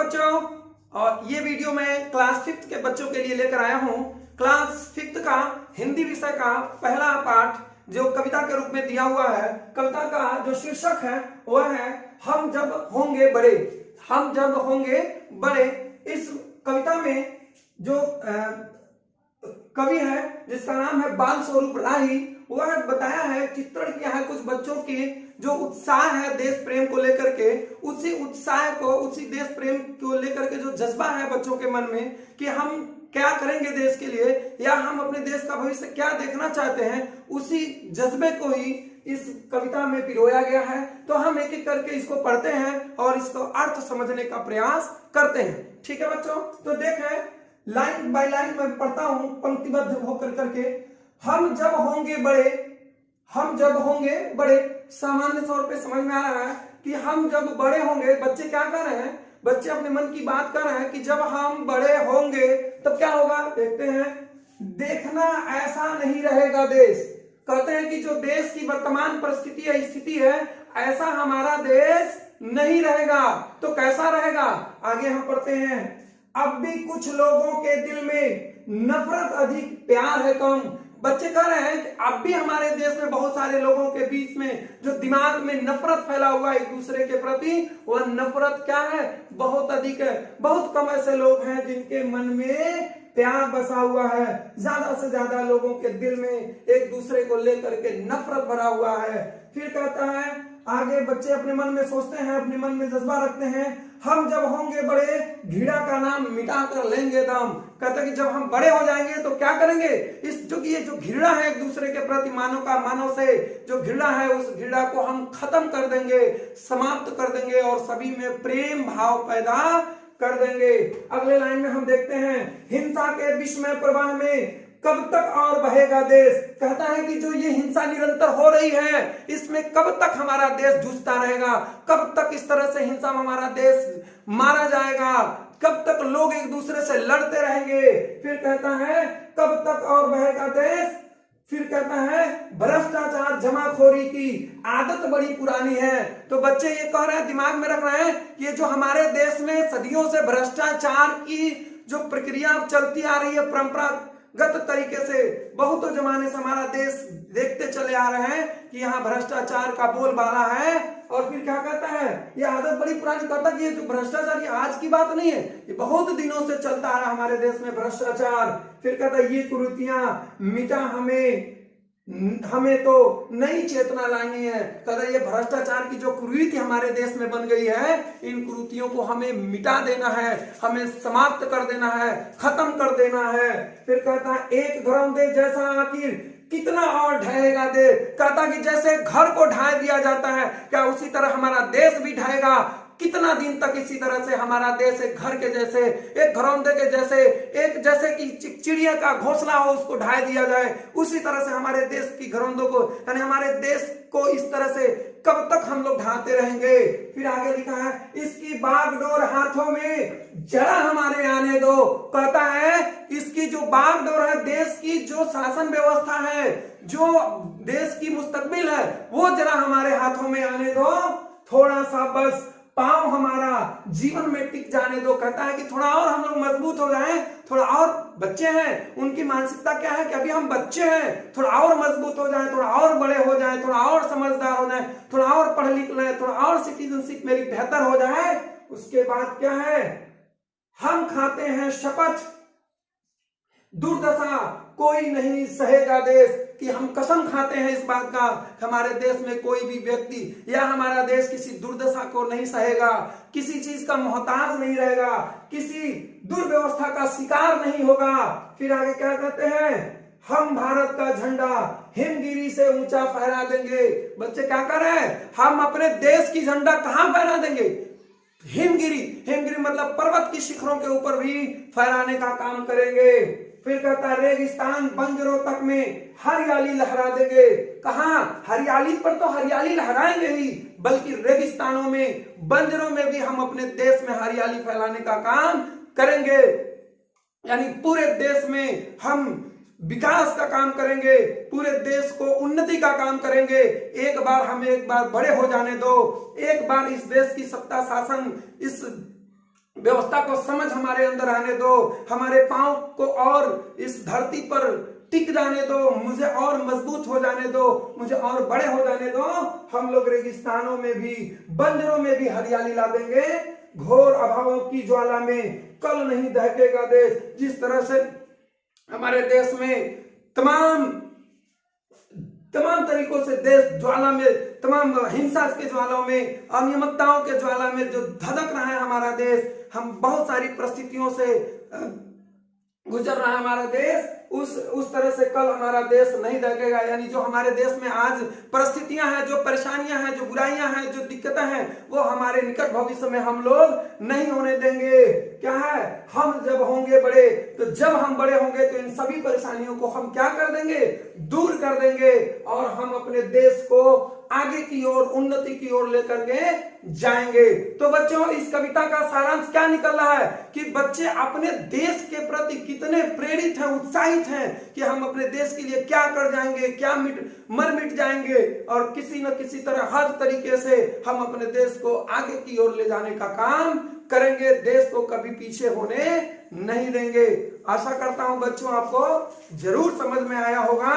बच्चों, और ये वीडियो मैं क्लास 5th के बच्चों के लिए लेकर आया हूँ। क्लास 5th का हिंदी विषय का पहला पाठ जो कविता के रूप में दिया हुआ है। कविता का जो शीर्षक है वह है हम जब होंगे बड़े। हम जब होंगे बड़े। इस कविता में जो कवि है जिसका नाम है बाल स्वरूप राही, वह बताया है, चित्रण किया है कुछ बच्चों की जो उत्साह है देश प्रेम को लेकर के। उसी उत्साह को, उसी देश प्रेम को लेकर के जो जज्बा है बच्चों के मन में कि हम क्या करेंगे देश के लिए, या हम अपने देश का भविष्य क्या देखना चाहते हैं, उसी जज्बे को ही इस कविता में पिरोया गया है। तो हम एक एक करके इसको पढ़ते हैं और इसको अर्थ समझने का प्रयास करते हैं। ठीक है बच्चों, तो देखें, लाइन बाय लाइन मैं पढ़ता हूं पंक्तिबद्ध होकर करके। हम जब होंगे बड़े, हम जब होंगे बड़े, सामान्य तौर पे समझ में आ रहा है कि हम जब बड़े होंगे। बच्चे क्या कर रहे हैं? बच्चे अपने मन की बात कर रहे हैं कि जब हम बड़े होंगे तब क्या होगा। देखते हैं, देखना ऐसा नहीं रहेगा देश। कहते हैं कि जो देश की वर्तमान परिस्थिति है, स्थिति है, ऐसा हमारा देश नहीं रहेगा। तो कैसा रहेगा? आगे हम पढ़ते हैं, अब भी कुछ लोगों के दिल में नफरत अधिक, प्यार है कम। बच्चे कह रहे हैं कि अब भी हमारे देश में बहुत सारे लोगों के बीच में जो दिमाग में नफरत फैला हुआ है एक दूसरे के प्रति, वह नफरत क्या है? बहुत अधिक है। बहुत कम ऐसे लोग हैं जिनके मन में प्यार बसा हुआ है। ज्यादा से ज्यादा लोगों के दिल में एक दूसरे को लेकर के नफरत भरा हुआ है। फिर कहता है आगे, बच्चे अपने मन में सोचते हैं, अपने मन में जज्बा रखते हैं, हम जब होंगे बड़े घृणा का नाम मिटा कर लेंगे दम। कहते हैं कि जब हम बड़े हो जाएंगे तो क्या करेंगे? इस जो ये जो घृणा है एक दूसरे के प्रति, मानव से जो घृणा है, उस घृणा को हम खत्म कर देंगे, समाप्त कर देंगे और सभी में प्रेम भाव पैदा कर देंगे। अगले लाइन में हम देखते हैं, हिंसा के विषमय प्रवाह में कब तक और बहेगा देश। कहता है कि जो ये हिंसा निरंतर हो रही है, इसमें कब तक हमारा देश जूझता रहेगा? कब तक इस तरह से हिंसा में हमारा देश मारा जाएगा? कब तक लोग एक दूसरे से लड़ते रहेंगे? फिर कहता है कब तक और बहेगा देश। फिर कहता है भ्रष्टाचार जमाखोरी की आदत बड़ी पुरानी है। तो बच्चे ये कह रहे हैं, दिमाग में रख रहे हैं कि ये जो हमारे देश में सदियों से भ्रष्टाचार की जो प्रक्रिया चलती आ रही है, परंपरागत तरीके से बहुत जमाने से हमारा देश देखते चले आ रहे हैं कि यहाँ भ्रष्टाचार का बोलबाला है। और फिर क्या कहता है, ये आदत बड़ी पुरानी। कहता कि ये जो भ्रष्टाचार, ये आज की बात नहीं है, ये बहुत दिनों से चलता आ रहा हमारे देश में भ्रष्टाचार। फिर कहता है ये कुरीतियां मिटा हमें तो नई चेतना लानी है। कहता है ये भ्रष्टाचार की जो कुरीति हमारे देश में बन गई है, इन कुरीतियों को हमें मिटा देना है, हमें समाप्त कर देना है, खत्म कर देना है। फिर कहता है एक धर्म दे जैसा आखिर कितना और ढहेगा दे। कहता कि जैसे घर को ढा दिया जाता है, क्या उसी तरह हमारा देश भी ढहेगा? कितना दिन तक इसी तरह से हमारा देश एक घर के जैसे, एक घरौंदे के जैसे, एक जैसे कि चिड़िया का घोंसला हो उसको ढाई दिया जाए, उसी तरह से हमारे देश की घरौंदों को, यानी हमारे देश को इस तरह से कब तक हम लोग ढाते रहेंगे। फिर आगे लिखा है इसकी बागडोर हाथों में जरा हमारे आने दो। कहता है इसकी जो बागडोर है, देश की जो शासन व्यवस्था है, जो देश की मुस्तकबिल है, वो जरा हमारे हाथों में आने दो। थोड़ा सा बस पांव हमारा जीवन में टिक जाने दो। कहता है कि थोड़ा और हम लोग मजबूत हो जाएं, थोड़ा और, बच्चे हैं, उनकी मानसिकता क्या है कि अभी हम बच्चे हैं, थोड़ा और मजबूत हो जाएं, थोड़ा और बड़े हो जाएं, थोड़ा और समझदार हो जाएं, थोड़ा और पढ़ लिख लें, थोड़ा और सिटीजनशिप मेरी बेहतर हो जाए। उसके बाद क्या है, हम खाते हैं शपथ दुर्दशा कोई नहीं सहेगा देश। कि हम कसम खाते हैं इस बात का, हमारे देश में कोई भी व्यक्ति या हमारा देश किसी दुर्दशा को नहीं सहेगा, किसी चीज का मोहताज नहीं रहेगा, किसी दुर्व्यवस्था का शिकार नहीं होगा। फिर आगे क्या कहते हैं, हम भारत का झंडा हिमगिरी से ऊंचा फहरा देंगे। बच्चे क्या कर रहे हैं, हम अपने देश की झंडा कहां फहरा देंगे? हिमगिरी, हिमगिरी मतलब पर्वत की शिखरों के ऊपर भी फहराने का काम करेंगे। फिर कहता है रेगिस्तान बंजरों तक में हरियाली लहरा देंगे। कहां? हरियाली पर तो हरियाली लहराएंगे ही, बल्कि रेगिस्तानों में, बंजरों में भी हम अपने देश में हरियाली फैलाने का काम करेंगे। यानी पूरे देश में हम विकास का काम करेंगे, पूरे देश को उन्नति का काम करेंगे। एक बार बड़े हो जाने दो, एक बार इस देश की सत्ता शासन, इस व्यवस्था को समझ हमारे अंदर आने दो, हमारे पांव को और इस धरती पर टिक जाने दो, मुझे और मजबूत हो जाने दो, मुझे और बड़े हो जाने दो। हम लोग रेगिस्तानों में भी, बंजरों में भी हरियाली ला देंगे। घोर अभावों की ज्वाला में कल नहीं दहकेगा देश। जिस तरह से हमारे देश में तमाम तरीकों से देश ज्वाला में, तमाम हिंसा के ज्वालाओं में, अनियमितताओं के ज्वाला में जो धधक रहा है हमारा देश, हम बहुत सारी परिस्थितियों से गुजर रहा है हमारा देश, उस तरह से कल हमारा देश नहीं दहकेगा। यानी जो हमारे देश में आज परिस्थितियां हैं, जो परेशानियां हैं, जो बुराइयां हैं, जो दिक्कतें हैं, वो हमारे निकट भविष्य में हम लोग नहीं होने देंगे। क्या है, हम जब होंगे बड़े, तो जब हम बड़े होंगे तो इन सभी परेशानियों को हम क्या कर देंगे, दूर कर देंगे, और हम अपने देश को आगे की ओर, उन्नति की ओर लेकर के जाएंगे। तो बच्चों, इस कविता का सारांश क्या निकल रहा है कि बच्चे अपने देश के प्रति कितने प्रेरित हैं, उत्साहित हैं कि हम अपने देश के लिए क्या कर जाएंगे, क्या मर मिट जाएंगे, और किसी न किसी तरह, हर तरीके से हम अपने देश को आगे की ओर ले जाने का काम करेंगे। देश को कभी पीछे होने नहीं देंगे। आशा करता हूं बच्चों आपको जरूर समझ में आया होगा।